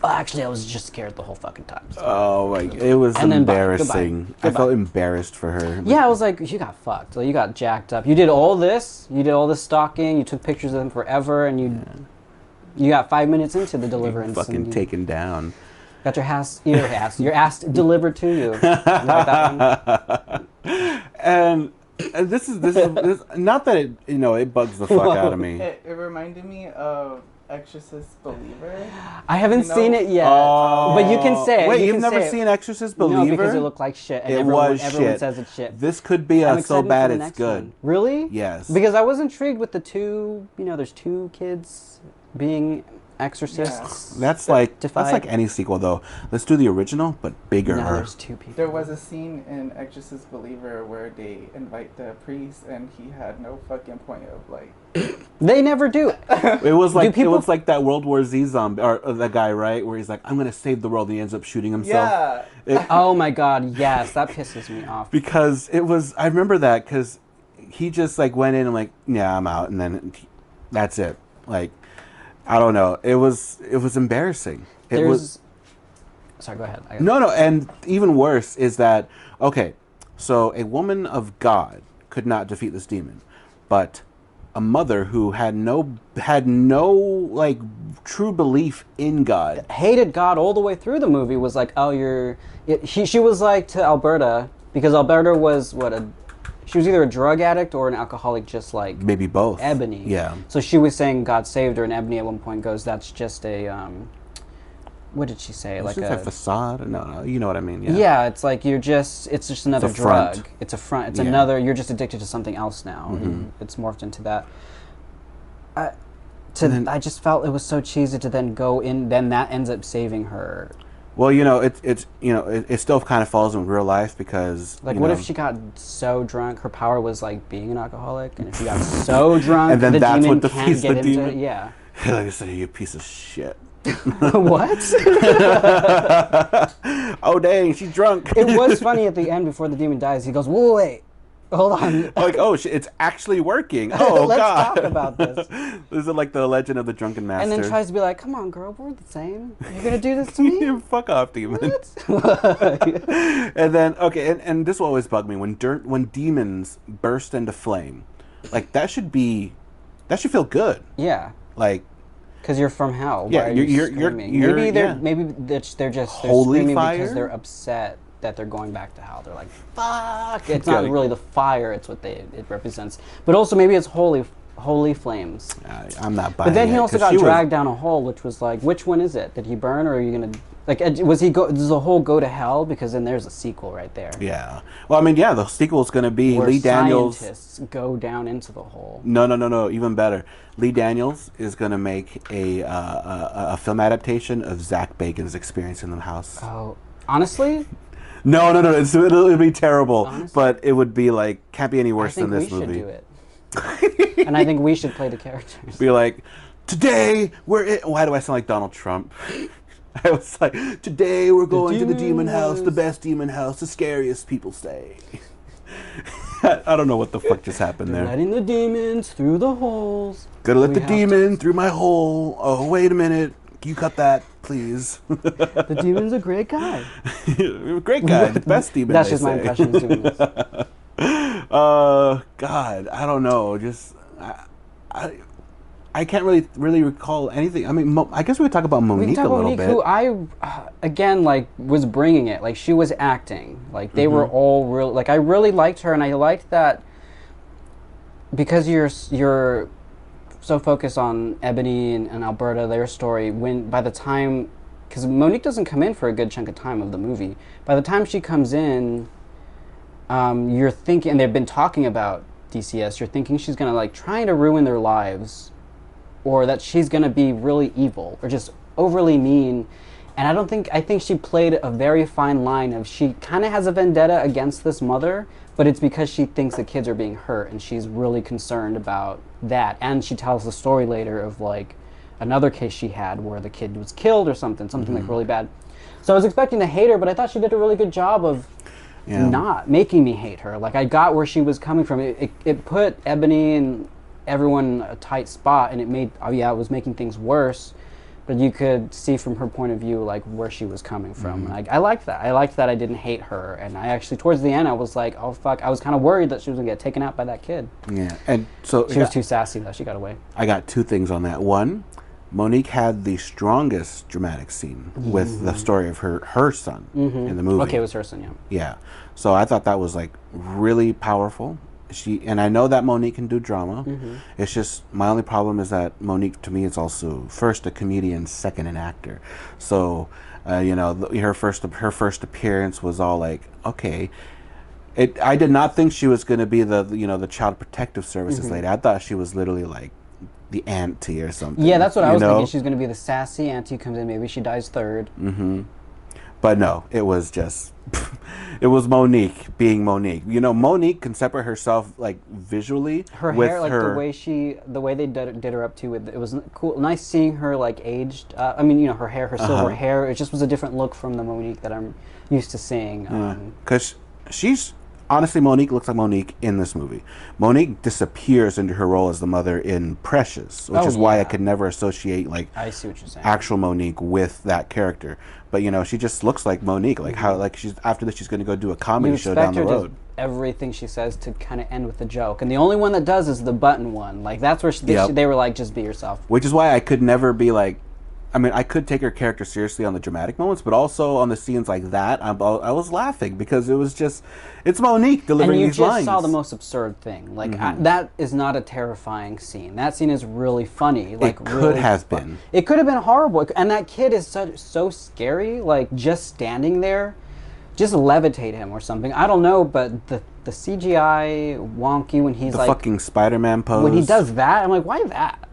Actually, I was just scared the whole fucking time. So. Oh my! It was embarrassing. Goodbye. I felt embarrassed for her. Yeah, I was like, you got fucked. Like, you got jacked up. You did all this. You did all this stalking. You took pictures of them forever, and you got 5 minutes into the deliverance. Fucking taken down. Got your ass delivered to you. You like that one? And this is not that it bugs the fuck out of me. It reminded me of Exorcist Believer. I haven't seen it yet, but you can say it. Wait, you've never seen Exorcist Believer? No, because it looked like shit. And everyone says it's shit. This could be so bad it's good. One. Really? Yes. Because I was intrigued with the two. There's two kids being exorcists. Yeah. That's like any sequel though. Let's do the original, but bigger. No, there's two people. There was a scene in Exorcist Believer where they invite the priest, and he had no fucking point of like. They never do. It was like that World War Z zombie or the guy, right? Where he's like, I'm gonna save the world, and he ends up shooting himself. Yeah. Oh my god, yes, that pisses me off. Because I remember that because he just like went in and like, yeah, I'm out, and then that's it. Like, I don't know. It was embarrassing. Sorry, go ahead. No, and even worse is that so a woman of God could not defeat this demon, but a mother who had no like true belief in God, hated God all the way through the movie, was like, oh, she was like to Alberta, because Alberta was she was either a drug addict or an alcoholic, just like maybe both. Ebony. Yeah. So she was saying God saved her, and Ebony at one point goes, "That's just a what did she say? Like a facade? No, you know what I mean. Yeah. Yeah, it's like it's just another drug. Front. It's a front. It's another. You're just addicted to something else now. And it's morphed into that. I just felt it was so cheesy to then go in. Then that ends up saving her. Well, it still kind of falls in real life because what if she got so drunk, her power was like being an alcoholic, and if she got so drunk, and then the that's demon what can't get into demon. it. Yeah. Like I said, you piece of shit. What? Oh dang, she's drunk. It was funny at the end before the demon dies. He goes, "Whoa, wait, Hold on. Like, oh shit, it's actually working. Oh Let's god. talk about this. This is like the Legend of the Drunken Master. And then tries to be like, come on, girl, we're the same. You're going to do this to me? Fuck off, demon. What? And then, okay, and this will always bug me when demons burst into flame. Like, that should feel good. Yeah. Like, because you're from hell. Yeah, Why are you screaming? Maybe they're just Holy screaming fire? because they're upset that they're going back to hell. They're like, fuck. It's not really the fire, it's what it represents. But also maybe it's holy flames. I'm not buying it. But then he also got dragged down a hole, which was like, which one is it? Did he burn, or are you gonna like? Does the whole go to hell? Because then there's a sequel right there. Yeah. Well, I mean, yeah, the sequel is going to be where Lee Daniels. Scientists go down into the hole. No. Even better. Lee Daniels is going to make a film adaptation of Zach Bacon's experience in the house. Oh, honestly? No. It'll be terrible. Honestly? But it would be like, can't be any worse than this movie. I think we should do it. And I think we should play the characters. Be like, today why do I sound like Donald Trump? I was like, today we're going to the demon house, the best demon house, the scariest people stay. I don't know what the fuck just happened there. Letting the demons through the holes. Gotta let the demon through my hole. Oh, wait a minute. You cut that, please. The demon's a great guy. Great guy. The best demon. That's just my impression of demons. God, I don't know. Just I can't really recall anything. I mean, I guess we could talk about Monique a little bit. Who I again like was bringing it. Like she was acting. Like they were all real. Like I really liked her, and I liked that because you're so focused on Ebony and Alberta, their story. When by the time, because Monique doesn't come in for a good chunk of time of the movie. By the time she comes in, you're thinking, and they've been talking about DCS. You're thinking she's gonna like trying to ruin their lives. Or that she's going to be really evil or just overly mean. And I think she played a very fine line of she kind of has a vendetta against this mother, but it's because she thinks the kids are being hurt and she's really concerned about that. And she tells the story later of like another case she had where the kid was killed or something like really bad. So I was expecting to hate her, but I thought she did a really good job of not making me hate her. Like I got where she was coming from. It put Ebony and everyone a tight spot, and it was making things worse, but you could see from her point of view like where she was coming from. And I liked that. I didn't hate her, and I actually towards the end I was like, oh fuck, I was kind of worried that she was gonna get taken out by that kid. Yeah, and so she was too sassy though. She got away. I got two things on that. One, Monique had the strongest dramatic scene with the story of her son in the movie. Okay, it was her son, yeah. Yeah, so I thought that was like really powerful. And I know that Monique can do drama. It's just my only problem is that Monique to me is also first a comedian, second an actor. So her first appearance was all like, okay. I did not think she was going to be the child protective services lady. I thought she was literally like the auntie or something. Yeah, that's what I was thinking. She's going to be the sassy auntie who comes in. Maybe she dies third. But no, it was just, it was Monique being Monique. Monique can separate herself like visually. Her with hair, like the way they did her up to it was cool. Nice seeing her like aged. Her hair, her silver hair. It just was a different look from the Monique that I'm used to seeing. Because honestly, Monique looks like Monique in this movie. Monique disappears into her role as the mother in Precious, which is why I could never associate like I see what you're saying. Actual Monique with that character. But she just looks like Monique. Like how she's after this she's going to go do a comedy show down the road. Everything she says to kind of end with a joke, and the only one that does is the button one. Like that's where they were like, just be yourself. Which is why I could never be like. I mean, I could take her character seriously on the dramatic moments, but also on the scenes like that, I was laughing because it was just, it's Monique delivering these lines. And you just saw the most absurd thing. Like, that is not a terrifying scene. That scene is really funny. Like, it could have been. It could have been horrible. And that kid is so scary, like, just standing there, just levitate him or something. I don't know, but the CGI wonky when he's like... The fucking Spider-Man pose. When he does that, I'm like, why that?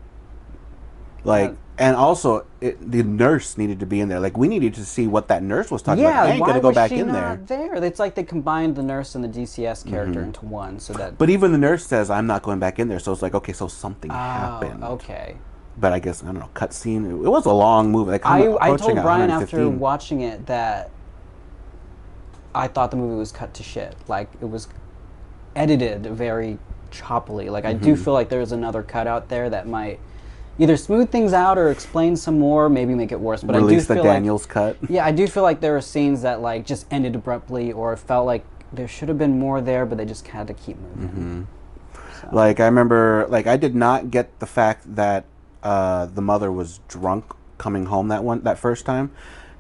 Like... And also, the nurse needed to be in there. Like, we needed to see what that nurse was talking about. I ain't going to go back in there. It's like they combined the nurse and the DCS character into one. But even the nurse says, I'm not going back in there. So it's like, okay, so something happened. Okay. But I guess, I don't know, cutscene. It was a long movie. Like, I told Brian after watching it that I thought the movie was cut to shit. Like, it was edited very choppily. Like, I do feel like there's another cut out there that might either smooth things out or explain some more, maybe make it worse. But Release I do the feel Daniels cut. Yeah, I do feel like there were scenes that like just ended abruptly, or felt like there should have been more there, but they just had to keep moving. So. Like, I remember, like, I did not get the fact that the mother was drunk coming home that first time,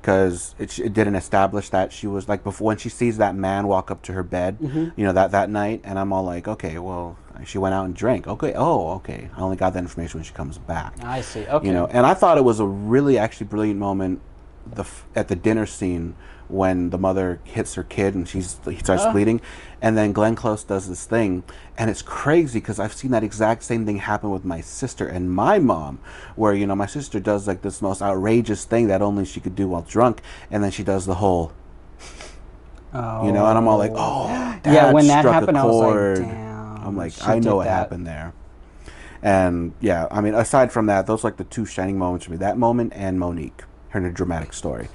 because it didn't establish that she was, like, before, when she sees that man walk up to her bed, you know, that night, and I'm all like, okay, well, she went out and drank. Okay, okay. I only got that information when she comes back. I see. Okay. You know, and I thought it was a really actually brilliant moment at the dinner scene when the mother hits her kid and he starts bleeding, and then Glenn Close does this thing, and it's crazy because I've seen that exact same thing happen with my sister and my mom, where, you know, my sister does like this most outrageous thing that only she could do while drunk, and then she does the whole, you know, and I'm all like, oh, yeah. When that struck happened, a I was chord. like, damn. I'm like, she I know did what that. happened there. And yeah, I mean, aside from that, those are like the two shining moments for me. That moment and Monique, her dramatic story.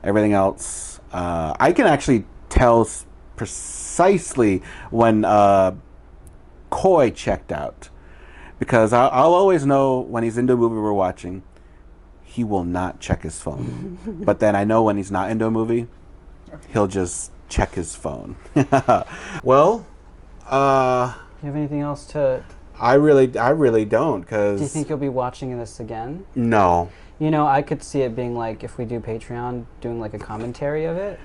Everything else, I can actually tell precisely when Kauy checked out. Because I'll always know when he's into a movie we're watching, he will not check his phone. But then I know when he's not into a movie, he'll just check his phone. Well, You have anything else to... I really don't, because... Do you think you'll be watching this again? No. You know, I could see it being like, if we do Patreon, doing like a commentary of it.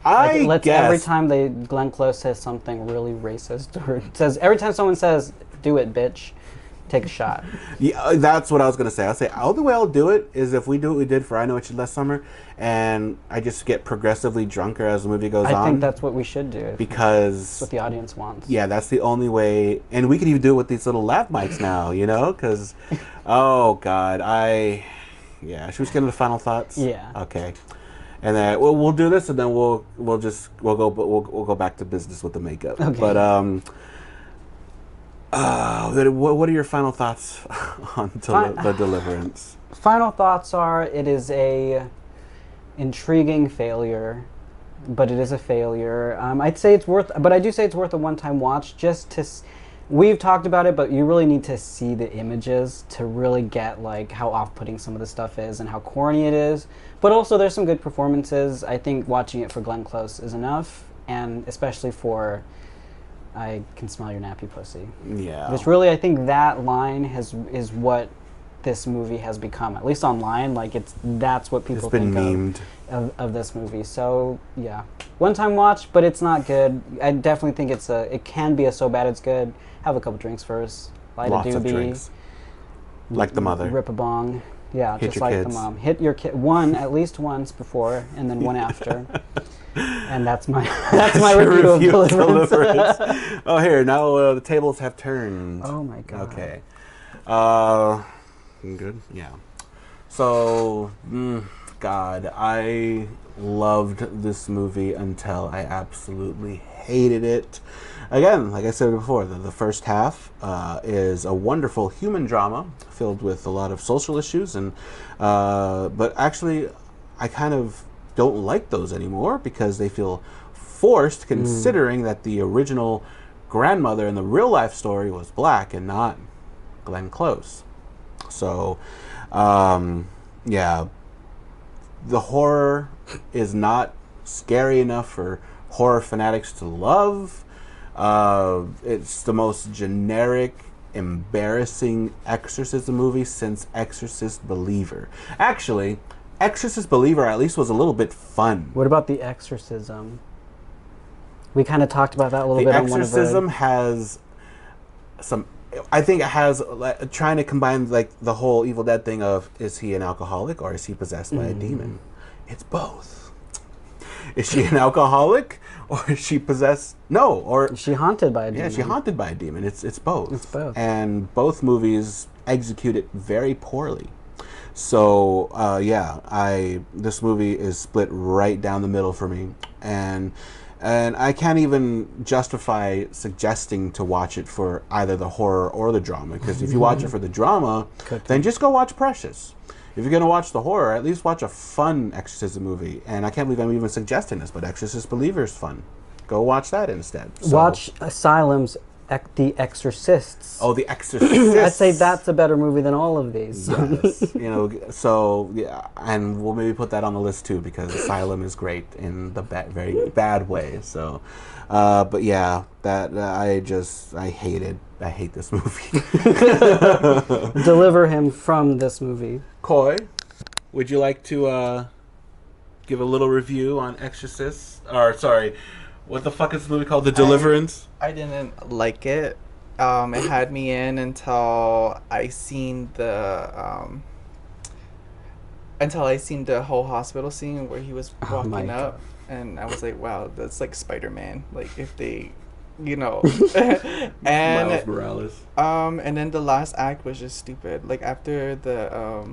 I Like, guess... every time Glenn Close says something really racist, or says, every time someone says, do it, bitch, take a shot. Yeah, that's what I was going to say. I'll say, the only way I'll do it is if we do what we did for I Know What You Did Last Summer, and I just get progressively drunker as the movie goes on. I think that's what we should do. Because... That's what the audience wants. Yeah, that's the only way. And we could even do it with these little lav mics now, you know? Because, oh, God, yeah, should we get into the final thoughts? Yeah. Okay. And then we'll do this, and then we'll go back to business with the makeup. Okay. But what are your final thoughts on the Deliverance? Final thoughts are, it is a intriguing failure, but it is a failure. I'd say it's worth, but I do say it's worth a one-time watch just to. We've talked about it, but you really need to see the images to really get like how off-putting some of the stuff is and how corny it is. But also, there's some good performances. I think watching it for Glenn Close is enough, and especially for "I can smell your nappy pussy." Yeah. It's really, I think that line is what this movie has become, at least online. Like that's what people It's been think memed. of this movie. So yeah, one-time watch, but it's not good. I definitely think it can be a so bad it's good. Have a couple drinks first. Light Lots a of doobie. drinks. Like the mother. Rip a bong. Yeah, Hit just your like kids. the mom. Hit your kid one at least once before, and then one after. And that's my review of Deliverance. Oh, here now the tables have turned. Oh my god. Okay. Good. Yeah. So, God, I loved this movie until I absolutely hated it. Again, like I said before, the first half is a wonderful human drama filled with a lot of social issues, and but actually, I kind of don't like those anymore because they feel forced, considering that the original grandmother in the real life story was black and not Glenn Close. So, yeah, the horror is not scary enough for horror fanatics to love. It's the most generic, embarrassing exorcism movie since Exorcist Believer. Actually, Exorcist Believer at least was a little bit fun. What about The Exorcism? We kind of talked about that a little bit. The Exorcism has some. I think it has trying to combine like the whole Evil Dead thing of, is he an alcoholic or is he possessed by a demon? It's both. Is she an alcoholic or is she possessed? No, or Is she haunted by a demon? yeah, she's haunted by a demon. It's both. It's both. And both movies execute it very poorly. So this movie is split right down the middle for me, and I can't even justify suggesting to watch it for either the horror or the drama, because if you watch it for the drama, then just go watch Precious. If you're going to watch the horror, at least watch a fun exorcism movie. And I can't believe I'm even suggesting this, but Exorcist Believer is fun. Go watch that instead. So, Watch Asylum's The Exorcists. Oh, The Exorcist. I'd say that's a better movie than all of these. Yes. So yeah, and we'll maybe put that on the list too because Asylum is great in the very bad way. So, but yeah, that I hate this movie. Deliver him from this movie. Kauy, would you like to give a little review on Exorcist? Or sorry, what the fuck is the movie called? The Deliverance? I didn't like it. It had me in until I seen the whole hospital scene where he was walking up, and I was like, wow, that's like Spider-Man. Like if they, and Miles Morales. And then the last act was just stupid. Like after the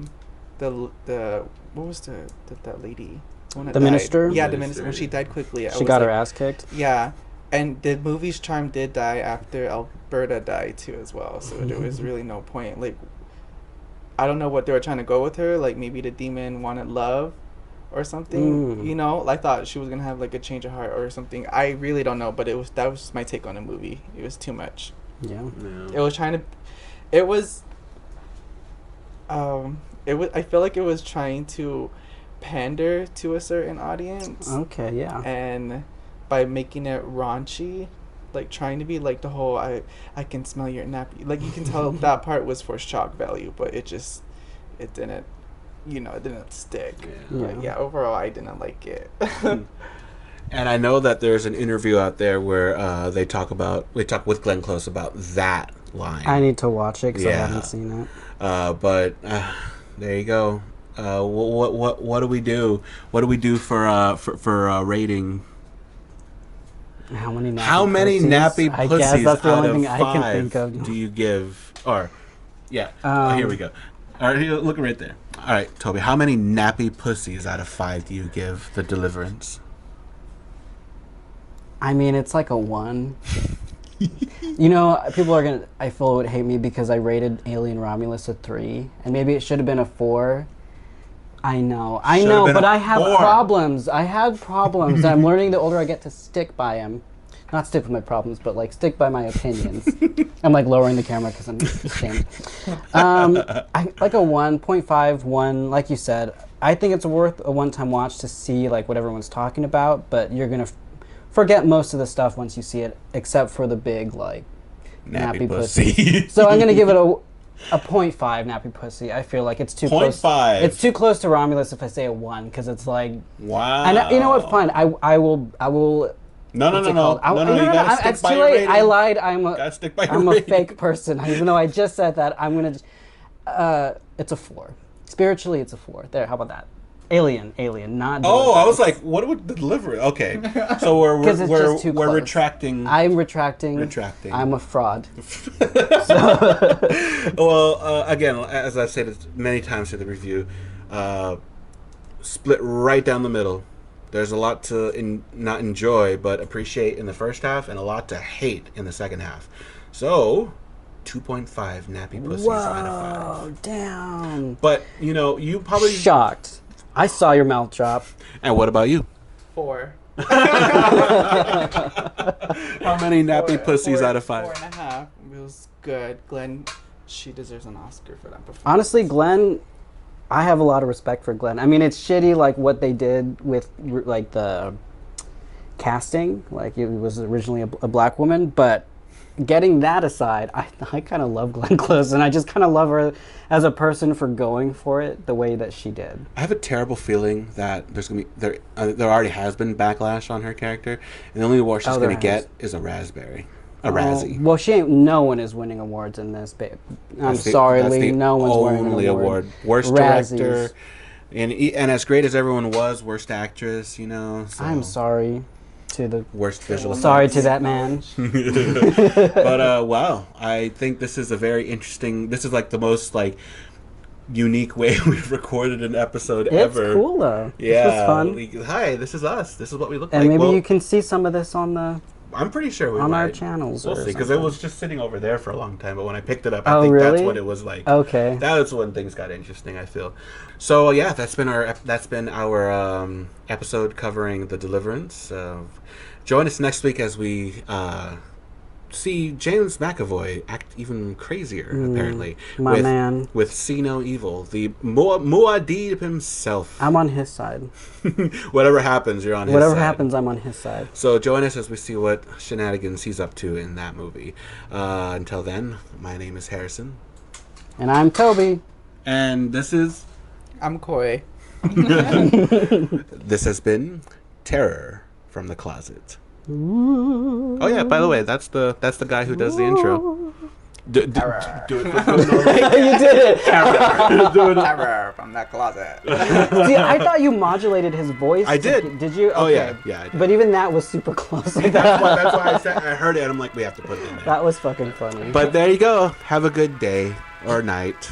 what was that lady? The one that The died. minister? Yeah, the minister. When she died quickly, She got her ass kicked. Yeah, and the movie's charm did die after Alberta died too, as well. So there was really no point. Like, I don't know what they were trying to go with her. Like maybe the demon wanted love, or something. I thought she was gonna have like a change of heart or something. I really don't know, but that was my take on the movie. It was too much. Yeah. It was trying to. It was. I feel like it was trying to pander to a certain audience. Okay, yeah. And by making it raunchy, like trying to be like the whole I can smell your nappy. Like you can tell that part was for shock value, but it didn't it didn't stick. Yeah. But yeah, overall I didn't like it. And I know that there's an interview out there where they talk with Glenn Close about that line. I need to watch it because I haven't seen it. But there you go. What do we do? What do we do for rating? How many nappy I pussies guess that's the out only of thing I can 5 think of. do you give? Or yeah, here we go. All right, look right there. All right, Toby, how many nappy pussies out of 5 do you give The Deliverance? I mean, it's like a 1. People I feel would hate me because I rated Alien Romulus a 3, and maybe it should have been a 4. I know, but I have problems. I have problems. I'm learning the older I get to stick by them. Not stick with my problems, but like stick by my opinions. I'm like lowering the camera because I'm ashamed. I like a 1.5, 1, like you said. I think it's worth a one-time watch to see like what everyone's talking about, but you're gonna forget most of the stuff once you see it, except for the big like nappy pussy. So I'm gonna give it a 0.5 nappy pussy. I feel like it's too close. 0.5. It's too close to Romulus if I say a 1 because it's like wow. And you know what? Fine. I will. No. You gotta stick it's by too your late. rating. I lied. I'm a fake person. Even though I just said that, I'm gonna. It's a 4. Spiritually, it's a 4. There. How about that? Alien, not. Oh, I was like, what would deliver? Okay, so we're retracting. I'm retracting. I'm a fraud. Well, again, as I said many times in the review, split right down the middle. There's a lot to not enjoy but appreciate in the first half, and a lot to hate in the second half. So, 2.5 nappy pussies out of 5. Damn. But you probably shocked. I saw your mouth drop. And what about you? 4. How many nappy pussies out of 5? 4.5. It was good. Glenn, she deserves an Oscar for that performance. Honestly, Glenn, I have a lot of respect for Glenn. I mean, it's shitty like what they did with like the casting. Like it was originally a black woman, but getting that aside, I kind of love Glenn Close, and I just kind of love her as a person for going for it the way that she did. I have a terrible feeling that there's gonna be there already has been backlash on her character, and the only award she's gonna get is a raspberry, Razzie. Well, no one is winning awards in this, babe. I'm sorry, Lee. No one's winning an award. Worst Razzies. director, and as great as everyone was, worst actress. So. I'm sorry. To the worst visual. Sorry to that man. But wow, I think this is a very interesting. This is like the most like unique way we've recorded an episode ever. It's cool though. Yeah, this was fun. Hi, this is us. This is what we look and like. And maybe you can see some of this on the I'm pretty sure we on might. our channels. We'll or see, because it something. was just sitting over there for a long time. But when I picked it up, Oh, I think that's really? what it was like. Okay. That's when things got interesting, I feel. So yeah, that's been our episode covering The Deliverance. Join us next week as we see James McAvoy act even crazier, apparently. My man. With See No Evil, the Muad'Dib himself. I'm on his side. Whatever happens, you're on his side. Whatever happens, I'm on his side. So join us as we see what shenanigans he's up to in that movie. Until then, my name is Harrison. And I'm Toby. And this is... I'm Kauy. This has been Terror from the Closet. Oh yeah, by the way, that's the guy who does the intro. Do it. You did it. Terror from the closet. See, I thought you modulated his voice. I did. Did you? Oh, Okay. yeah, I did. But even that was super close. Like That's that. why I said I heard it and I'm like, we have to put it in there. That was fucking funny. But there you go. Have a good day or night.